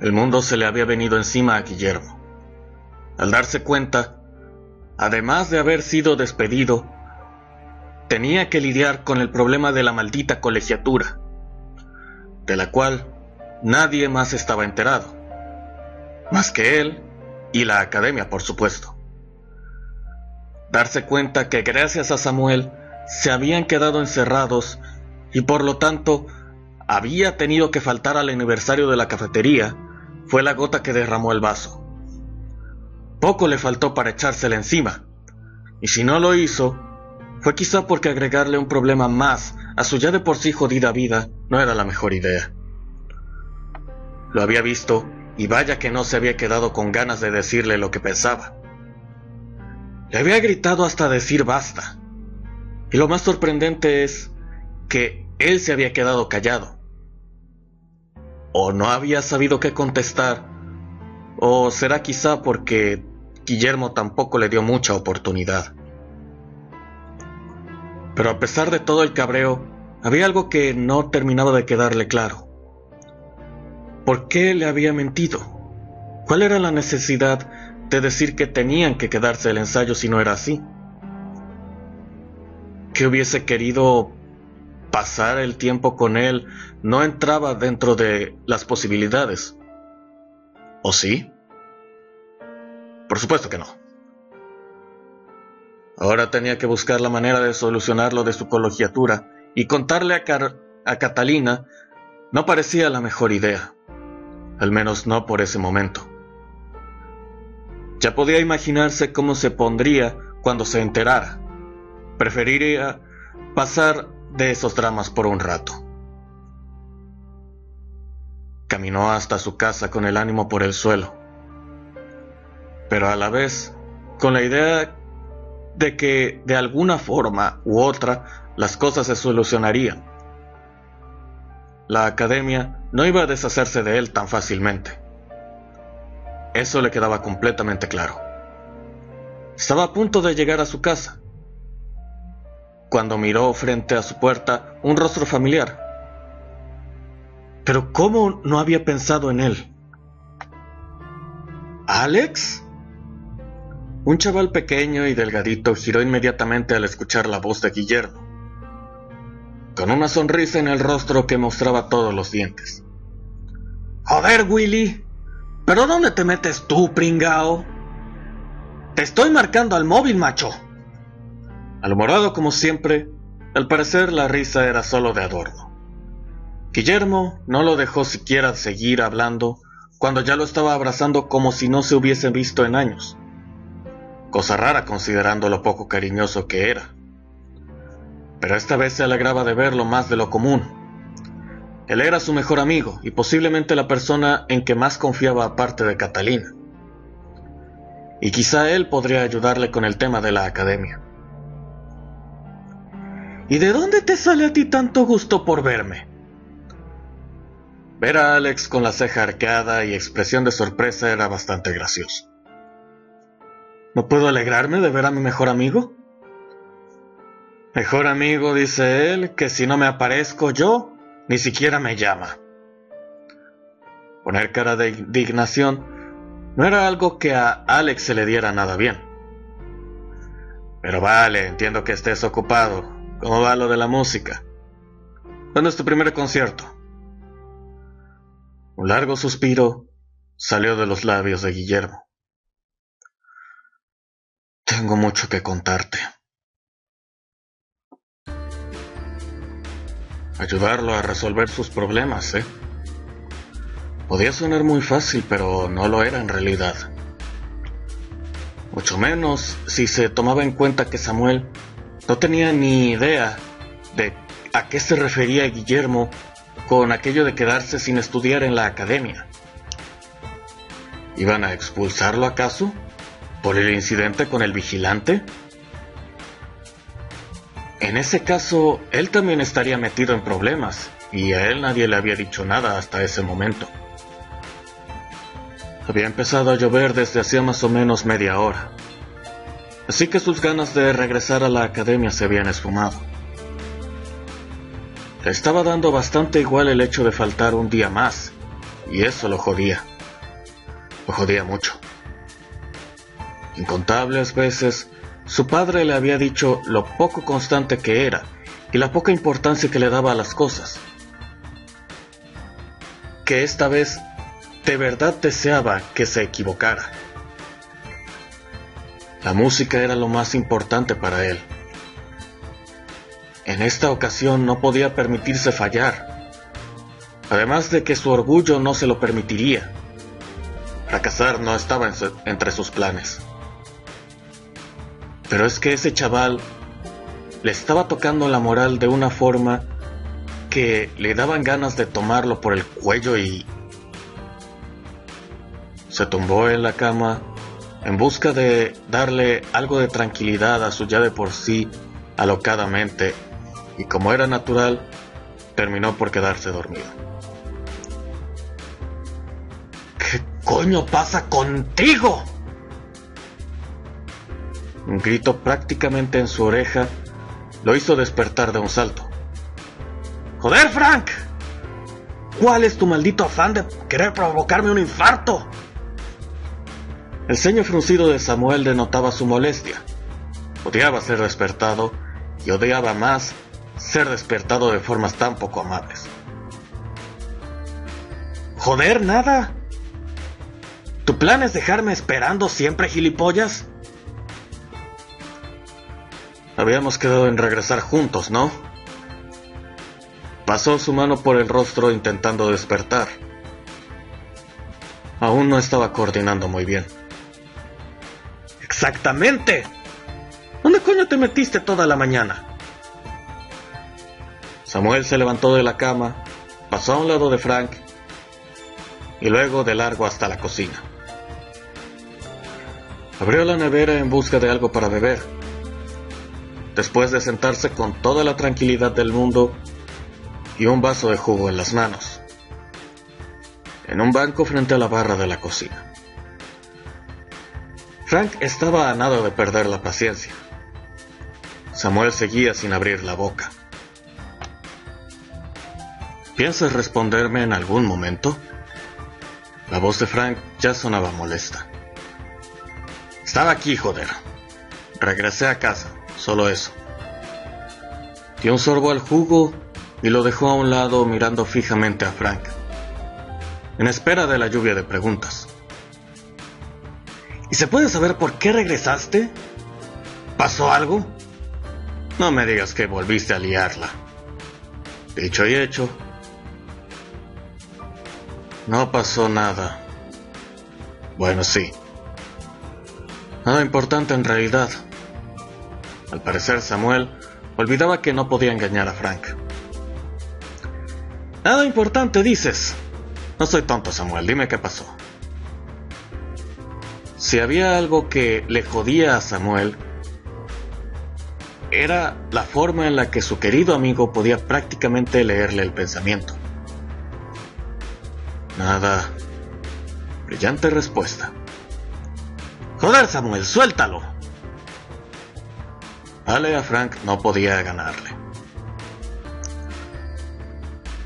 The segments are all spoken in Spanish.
El mundo se le había venido encima a Guillermo. Al darse cuenta, además de haber sido despedido, tenía que lidiar con el problema de la maldita colegiatura, de la cual nadie más estaba enterado, más que él y la academia, por supuesto. Darse cuenta que gracias a Samuel se habían quedado encerrados y por lo tanto había tenido que faltar al aniversario de la cafetería fue la gota que derramó el vaso. Poco le faltó para echársela encima, y si no lo hizo, fue quizá porque agregarle un problema más a su ya de por sí jodida vida no era la mejor idea. Lo había visto y vaya que no se había quedado con ganas de decirle lo que pensaba. Le había gritado hasta decir basta, y lo más sorprendente es que él se había quedado callado. O no había sabido qué contestar, o será quizá porque Guillermo tampoco le dio mucha oportunidad. Pero a pesar de todo el cabreo, había algo que no terminaba de quedarle claro. ¿Por qué le había mentido? ¿Cuál era la necesidad de decir que tenían que quedarse el ensayo si no era así? ¿Que hubiese querido pasar el tiempo con él no entraba dentro de las posibilidades? ¿O sí? Por supuesto que no. Ahora tenía que buscar la manera de solucionarlo de su colegiatura, y contarle a Catalina no parecía la mejor idea, al menos no por ese momento. Ya podía imaginarse cómo se pondría cuando se enterara. Preferiría pasar de esos dramas por un rato. Caminó hasta su casa con el ánimo por el suelo, pero a la vez con la idea de que de alguna forma u otra las cosas se solucionarían. La academia no iba a deshacerse de él tan fácilmente. Eso le quedaba completamente claro. Estaba a punto de llegar a su casa, cuando miró frente a su puerta un rostro familiar. Pero ¿cómo no había pensado en él? ¿Alex? Un chaval pequeño y delgadito giró inmediatamente al escuchar la voz de Guillermo, con una sonrisa en el rostro que mostraba todos los dientes. «Joder, Willy, ¿pero dónde te metes tú, pringao? Te estoy marcando al móvil, macho». Almorado como siempre, al parecer la risa era solo de adorno. Guillermo no lo dejó siquiera seguir hablando cuando ya lo estaba abrazando como si no se hubiesen visto en años. Cosa rara considerando lo poco cariñoso que era. Pero esta vez se alegraba de verlo más de lo común. Él era su mejor amigo y posiblemente la persona en que más confiaba aparte de Catalina. Y quizá él podría ayudarle con el tema de la academia. ¿Y de dónde te sale a ti tanto gusto por verme? Ver a Alex con la ceja arqueada y expresión de sorpresa era bastante gracioso. ¿No puedo alegrarme de ver a mi mejor amigo? Mejor amigo, dice él, que si no me aparezco yo, ni siquiera me llama. Poner cara de indignación no era algo que a Alex se le diera nada bien. Pero vale, entiendo que estés ocupado. ¿Cómo va lo de la música? ¿Cuándo es tu primer concierto? Un largo suspiro salió de los labios de Guillermo. Tengo mucho que contarte. Ayudarlo a resolver sus problemas, ¿eh? Podía sonar muy fácil, pero no lo era en realidad. Mucho menos si se tomaba en cuenta que Samuel no tenía ni idea de a qué se refería Guillermo con aquello de quedarse sin estudiar en la academia. ¿Iban a expulsarlo acaso? ¿Por el incidente con el vigilante? En ese caso, él también estaría metido en problemas, y a él nadie le había dicho nada hasta ese momento. Había empezado a llover desde hacía más o menos media hora, así que sus ganas de regresar a la academia se habían esfumado. Le estaba dando bastante igual el hecho de faltar un día más, y eso lo jodía. Lo jodía mucho. Incontables veces su padre le había dicho lo poco constante que era y la poca importancia que le daba a las cosas. Que esta vez de verdad deseaba que se equivocara. La música era lo más importante para él. En esta ocasión no podía permitirse fallar, además de que su orgullo no se lo permitiría. Fracasar no estaba entre sus planes. Pero es que ese chaval le estaba tocando la moral de una forma que le daban ganas de tomarlo por el cuello y... Se tumbó en la cama en busca de darle algo de tranquilidad a su ya de por sí alocada mente, y como era natural, terminó por quedarse dormido. ¿Qué coño pasa contigo? Un grito prácticamente en su oreja lo hizo despertar de un salto. ¡Joder, Frank! ¿Cuál es tu maldito afán de querer provocarme un infarto? El ceño fruncido de Samuel denotaba su molestia. Odiaba ser despertado y odiaba más ser despertado de formas tan poco amables. ¡Joder, nada! ¿Tu plan es dejarme esperando siempre, gilipollas? Habíamos quedado en regresar juntos, ¿no? Pasó su mano por el rostro intentando despertar. Aún no estaba coordinando muy bien. ¡Exactamente! ¿Dónde coño te metiste toda la mañana? Samuel se levantó de la cama, pasó a un lado de Frank y luego de largo hasta la cocina. Abrió la nevera en busca de algo para beber. Después de sentarse con toda la tranquilidad del mundo y un vaso de jugo en las manos, en un banco frente a la barra de la cocina. Frank estaba a nada de perder la paciencia. Samuel seguía sin abrir la boca. ¿Piensas responderme en algún momento? La voz de Frank ya sonaba molesta. Estaba aquí, joder. Regresé a casa, solo eso. Dio un sorbo al jugo y lo dejó a un lado mirando fijamente a Frank, en espera de la lluvia de preguntas. ¿Y se puede saber por qué regresaste? ¿Pasó algo? No me digas que volviste a liarla. Dicho y hecho. No pasó nada. Bueno, sí. Nada importante en realidad. Al parecer Samuel olvidaba que no podía engañar a Frank. Nada importante, dices. No soy tonto, Samuel, dime qué pasó. Si había algo que le jodía a Samuel, era la forma en la que su querido amigo podía prácticamente leerle el pensamiento. Nada. Brillante respuesta. Joder, Samuel, suéltalo. Ale a Frank no podía ganarle.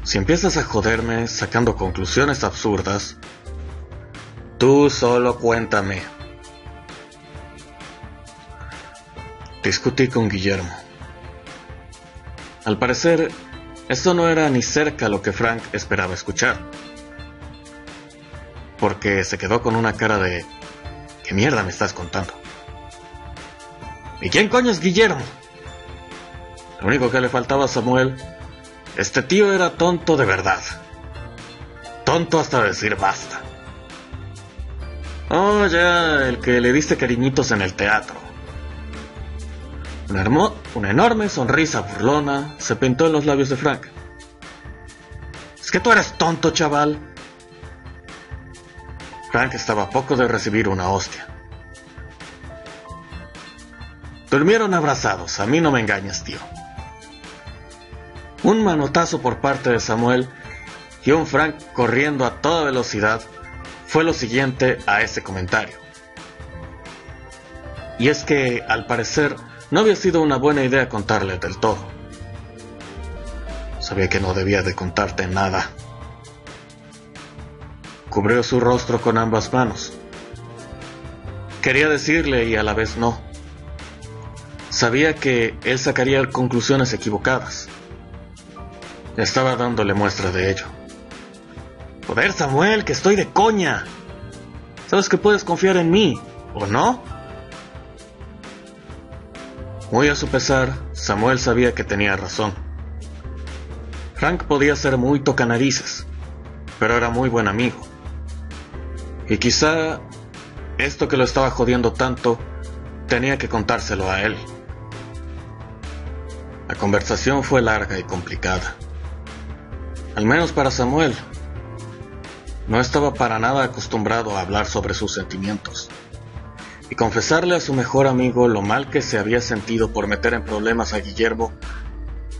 Si empiezas a joderme sacando conclusiones absurdas, tú solo cuéntame. Discutí con Guillermo. Al parecer, esto no era ni cerca lo que Frank esperaba escuchar, porque se quedó con una cara de ¿qué mierda me estás contando? ¿Y quién coño es Guillermo? Lo único que le faltaba a Samuel, este tío era tonto de verdad. Tonto hasta decir basta. Oh, ya, el que le diste cariñitos en el teatro. Una enorme sonrisa burlona se pintó en los labios de Frank. ¿Es que tú eres tonto, chaval? Frank estaba a poco de recibir una hostia. Durmieron abrazados, a mí no me engañas, tío. Un manotazo por parte de Samuel y un Frank corriendo a toda velocidad fue lo siguiente a ese comentario. Y es que, al parecer, no había sido una buena idea contarle del todo. Sabía que no debía de contarte nada. Cubrió su rostro con ambas manos. Quería decirle y a la vez no. Sabía que él sacaría conclusiones equivocadas. Estaba dándole muestra de ello. Joder, Samuel, que estoy de coña. Sabes que puedes confiar en mí, ¿o no? Muy a su pesar, Samuel sabía que tenía razón. Frank podía ser muy tocanarices, pero era muy buen amigo. Y quizá esto que lo estaba jodiendo tanto, tenía que contárselo a él. La conversación fue larga y complicada. Al menos para Samuel. No estaba para nada acostumbrado a hablar sobre sus sentimientos. Y confesarle a su mejor amigo lo mal que se había sentido por meter en problemas a Guillermo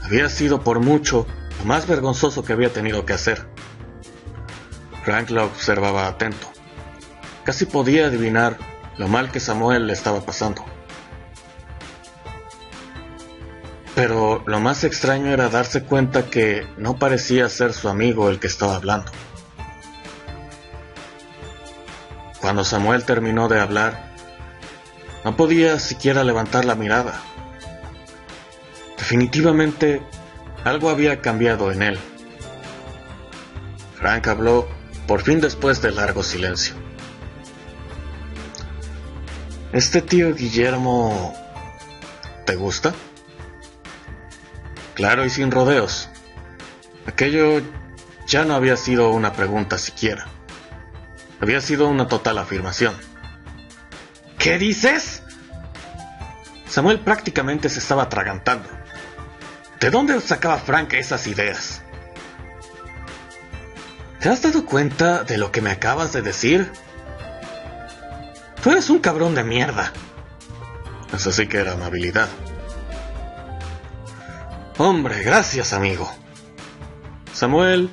había sido por mucho lo más vergonzoso que había tenido que hacer. Frank lo observaba atento. Casi podía adivinar lo mal que Samuel le estaba pasando. Pero lo más extraño era darse cuenta que no parecía ser su amigo el que estaba hablando. Cuando Samuel terminó de hablar, no podía siquiera levantar la mirada. Definitivamente, algo había cambiado en él. Frank habló por fin después de largo silencio. ¿Este tío Guillermo te gusta? Claro y sin rodeos. Aquello ya no había sido una pregunta siquiera. Había sido una total afirmación. ¿Qué dices? Samuel prácticamente se estaba atragantando. ¿De dónde sacaba Frank esas ideas? ¿Te has dado cuenta de lo que me acabas de decir? Tú eres un cabrón de mierda. Eso sí que era amabilidad. Hombre, gracias, amigo. Samuel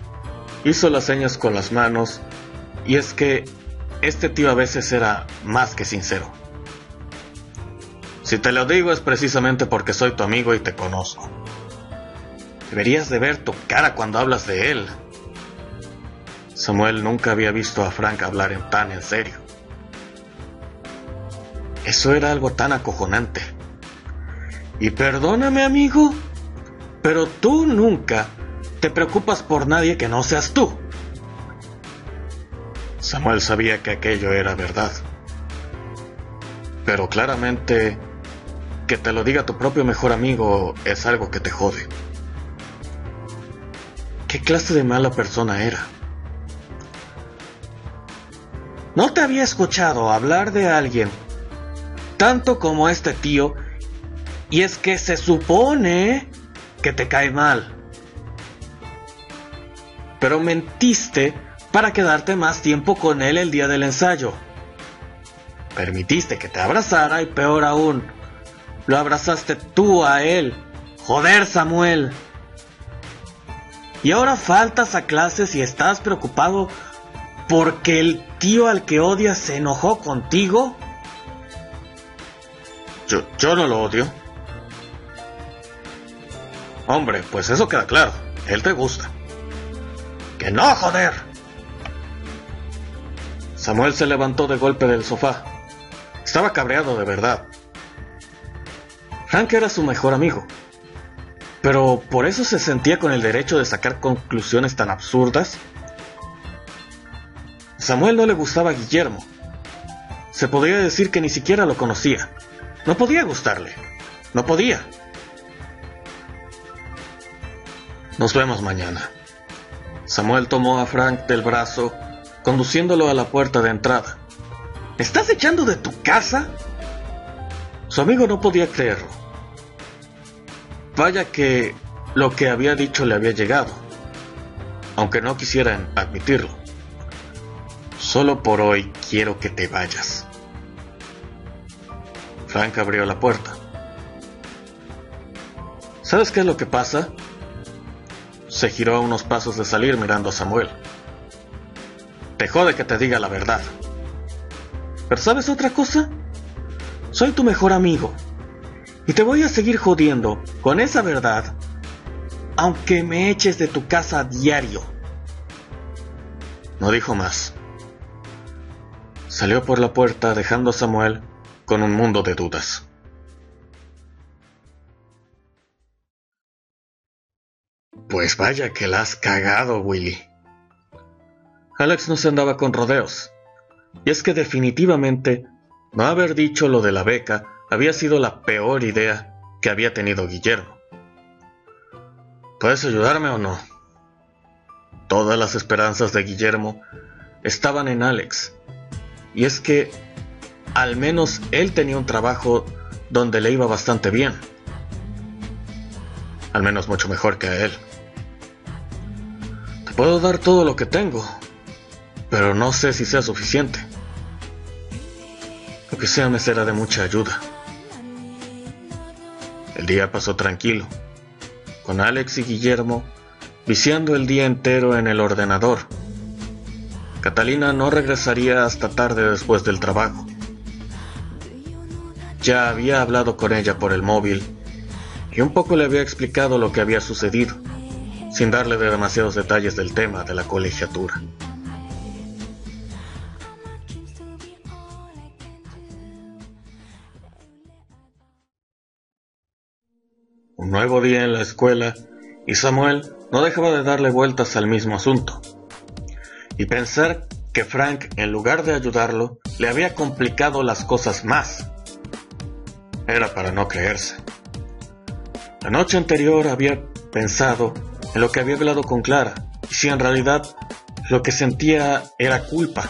hizo las señas con las manos, y es que este tío a veces era más que sincero. Si te lo digo es precisamente porque soy tu amigo y te conozco. Deberías de ver tu cara cuando hablas de él. Samuel nunca había visto a Frank hablar tan en serio. Eso era algo tan acojonante. Y perdóname, amigo, pero tú nunca te preocupas por nadie que no seas tú. Samuel sabía que aquello era verdad. Pero claramente, que te lo diga tu propio mejor amigo es algo que te jode. ¿Qué clase de mala persona era? No te había escuchado hablar de alguien tanto como este tío, y es que se supone que te cae mal. Pero mentiste para quedarte más tiempo con él el día del ensayo. Permitiste que te abrazara y peor aún, lo abrazaste tú a él. Joder, Samuel. Y ahora faltas a clases y estás preocupado porque el tío al que odias se enojó contigo. Yo no lo odio. Hombre, pues eso queda claro. Él te gusta. ¡Que no, joder! Samuel se levantó de golpe del sofá. Estaba cabreado de verdad. Frank era su mejor amigo. Pero ¿por eso se sentía con el derecho de sacar conclusiones tan absurdas? Samuel no le gustaba a Guillermo. Se podría decir que ni siquiera lo conocía. No podía gustarle. No podía. Nos vemos mañana. Samuel tomó a Frank del brazo, conduciéndolo a la puerta de entrada. ¿Me estás echando de tu casa? Su amigo no podía creerlo. Vaya que lo que había dicho le había llegado, aunque no quisieran admitirlo. Solo por hoy quiero que te vayas. Frank abrió la puerta. ¿Sabes qué es lo que pasa? Se giró a unos pasos de salir mirando a Samuel. Te jode que te diga la verdad. ¿Pero sabes otra cosa? Soy tu mejor amigo. Y te voy a seguir jodiendo con esa verdad, aunque me eches de tu casa a diario. No dijo más. salió por la puerta dejando a Samuel con un mundo de dudas. Pues vaya que la has cagado, Willy. Alex no se andaba con rodeos, y es que definitivamente no haber dicho lo de la beca había sido la peor idea que había tenido Guillermo. ¿Puedes ayudarme o no? Todas las esperanzas de Guillermo estaban en Alex, y es que al menos él tenía un trabajo donde le iba bastante bien, al menos mucho mejor que a él. Te puedo dar todo lo que tengo, pero no sé si sea suficiente. Lo que sea me será de mucha ayuda. El día pasó tranquilo, con Alex y Guillermo viciando el día entero en el ordenador. Catalina no regresaría hasta tarde después del trabajo. Ya había hablado con ella por el móvil y un poco le había explicado lo que había sucedido, sin darle demasiados detalles del tema de la colegiatura. Un nuevo día en la escuela y Samuel no dejaba de darle vueltas al mismo asunto. Y pensar que Frank, en lugar de ayudarlo, le había complicado las cosas más. Era para no creerse. La noche anterior había pensado en lo que había hablado con Clara, y si en realidad lo que sentía era culpa,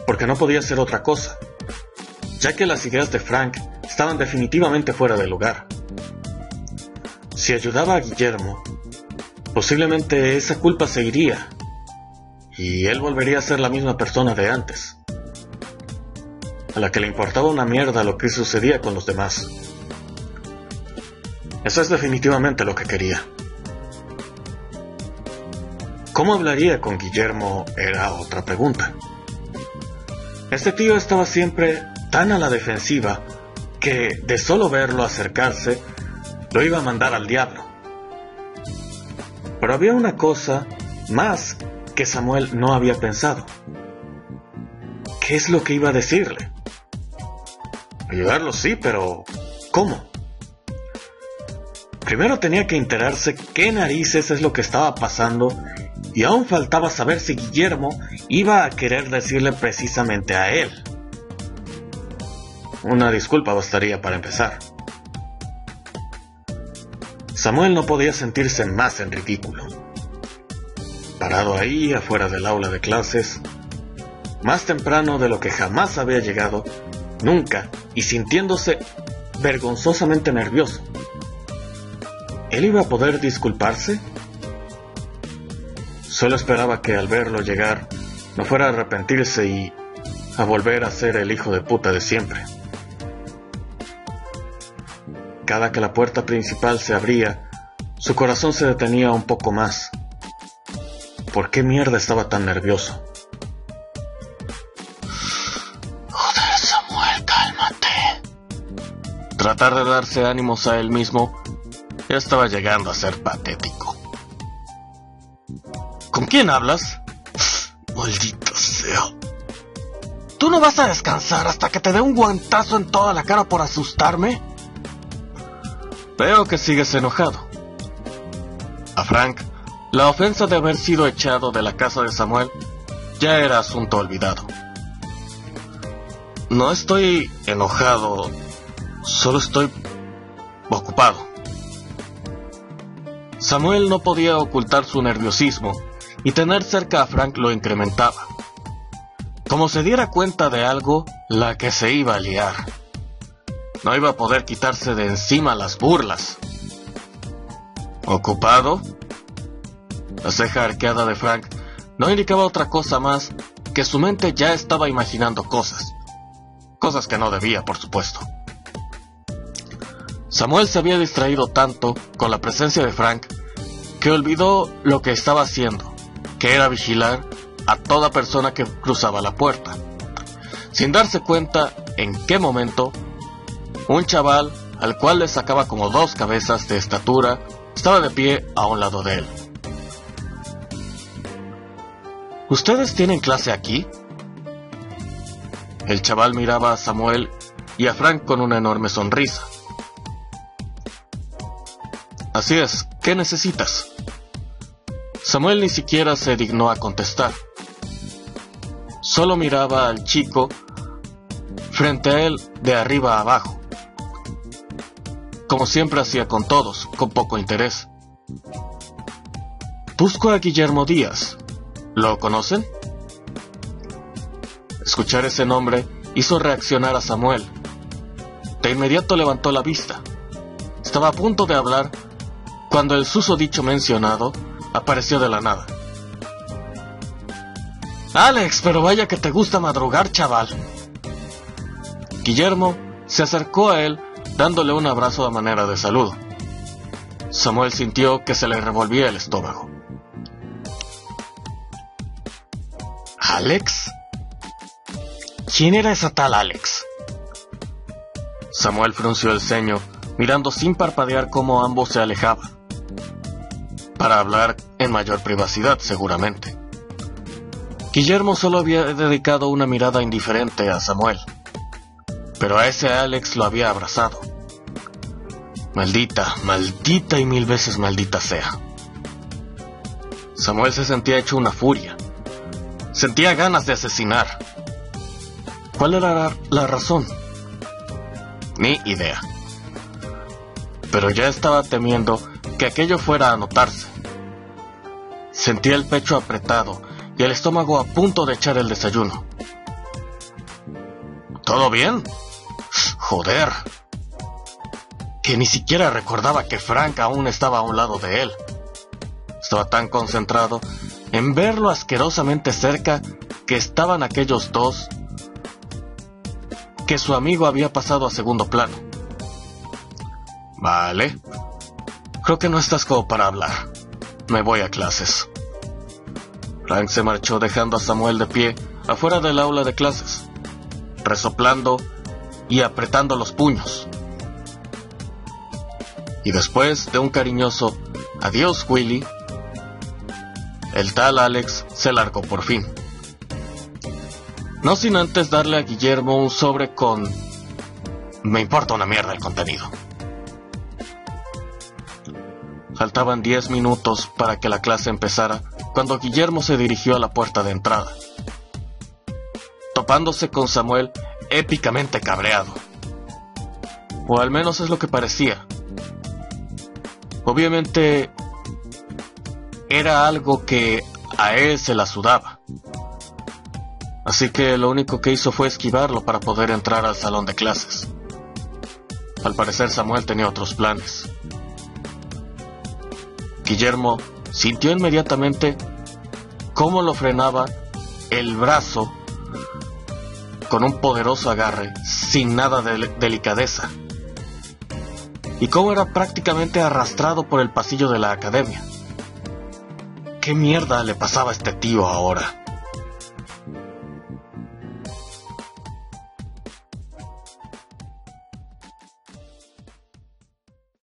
porque no podía ser otra cosa, ya que las ideas de Frank estaban definitivamente fuera de lugar. Si ayudaba a Guillermo, posiblemente esa culpa se iría, y él volvería a ser la misma persona de antes, a la que le importaba una mierda lo que sucedía con los demás. Eso es definitivamente lo que quería. ¿Cómo hablaría con Guillermo? Era otra pregunta. Este tío estaba siempre tan a la defensiva que, de solo verlo acercarse, lo iba a mandar al diablo. Pero había una cosa más que Samuel no había pensado. ¿Qué es lo que iba a decirle? Ayudarlo sí, pero ¿cómo? Primero tenía que enterarse qué narices es lo que estaba pasando, y aún faltaba saber si Guillermo iba a querer decirle precisamente a él. Una disculpa bastaría para empezar. Samuel no podía sentirse más en ridículo. Parado ahí, afuera del aula de clases, más temprano de lo que jamás había llegado, nunca, y sintiéndose vergonzosamente nervioso. ¿Él iba a poder disculparse? Solo esperaba que al verlo llegar no fuera a arrepentirse y a volver a ser el hijo de puta de siempre. Cada que la puerta principal se abría, su corazón se detenía un poco más. ¿Por qué mierda estaba tan nervioso? Joder, Samuel, cálmate. Tratar de darse ánimos a él mismo ya estaba llegando a ser patético. ¿Con quién hablas? Maldito sea. ¿Tú no vas a descansar hasta que te dé un guantazo en toda la cara por asustarme? Veo que sigues enojado. A Frank, la ofensa de haber sido echado de la casa de Samuel ya era asunto olvidado. No estoy enojado, solo estoy ocupado. Samuel no podía ocultar su nerviosismo, y tener cerca a Frank lo incrementaba. Como se diera cuenta de algo, la que se iba a liar. No iba a poder quitarse de encima las burlas. ¿Ocupado? La ceja arqueada de Frank no indicaba otra cosa más que su mente ya estaba imaginando cosas. Cosas que no debía, por supuesto. Samuel se había distraído tanto con la presencia de Frank que olvidó lo que estaba haciendo, que era vigilar a toda persona que cruzaba la puerta, sin darse cuenta en qué momento un chaval, al cual le sacaba como 2 cabezas de estatura, estaba de pie a un lado de él. ¿Ustedes tienen clase aquí? El chaval miraba a Samuel y a Frank con una enorme sonrisa. Así es, ¿qué necesitas? Samuel ni siquiera se dignó a contestar. Solo miraba al chico frente a él de arriba a abajo, como siempre hacía con todos, con poco interés. Busco a Guillermo Díaz. ¿Lo conocen? Escuchar ese nombre hizo reaccionar a Samuel. De inmediato levantó la vista. Estaba a punto de hablar cuando el susodicho mencionado apareció de la nada. Alex, pero vaya que te gusta madrugar, chaval. Guillermo se acercó a él dándole un abrazo a manera de saludo. Samuel sintió que se le revolvía el estómago. ¿Alex? ¿Quién era esa tal Alex? Samuel frunció el ceño, mirando sin parpadear cómo ambos se alejaban. Para hablar en mayor privacidad, seguramente. Guillermo solo había dedicado una mirada indiferente a Samuel, pero a ese Alex lo había abrazado. Maldita, maldita y mil veces maldita sea. Samuel se sentía hecho una furia. Sentía ganas de asesinar. ¿Cuál era la razón? Ni idea. Pero ya estaba temiendo que aquello fuera a notarse. Sentía el pecho apretado y el estómago a punto de echar el desayuno. ¿Todo bien? Joder. Que ni siquiera recordaba que Frank aún estaba a un lado de él. Estaba tan concentrado en verlo asquerosamente cerca que estaban aquellos dos, que su amigo había pasado a segundo plano. Vale. Creo que no estás como para hablar. Me voy a clases. Frank se marchó dejando a Samuel de pie afuera del aula de clases, resoplando y apretando los puños. Y después de un cariñoso "Adiós, Willy", el tal Alex se largó por fin. No sin antes darle a Guillermo un sobre con "Me importa una mierda el contenido". Faltaban 10 minutos para que la clase empezara cuando Guillermo se dirigió a la puerta de entrada, topándose con Samuel épicamente cabreado. O al menos es lo que parecía. Obviamente era algo que a él se la sudaba. Así que lo único que hizo fue esquivarlo para poder entrar al salón de clases. Al parecer Samuel tenía otros planes. Guillermo sintió inmediatamente cómo lo frenaba el brazo con un poderoso agarre, sin nada de delicadeza, y cómo era prácticamente arrastrado por el pasillo de la academia. ¿Qué mierda le pasaba a este tío ahora?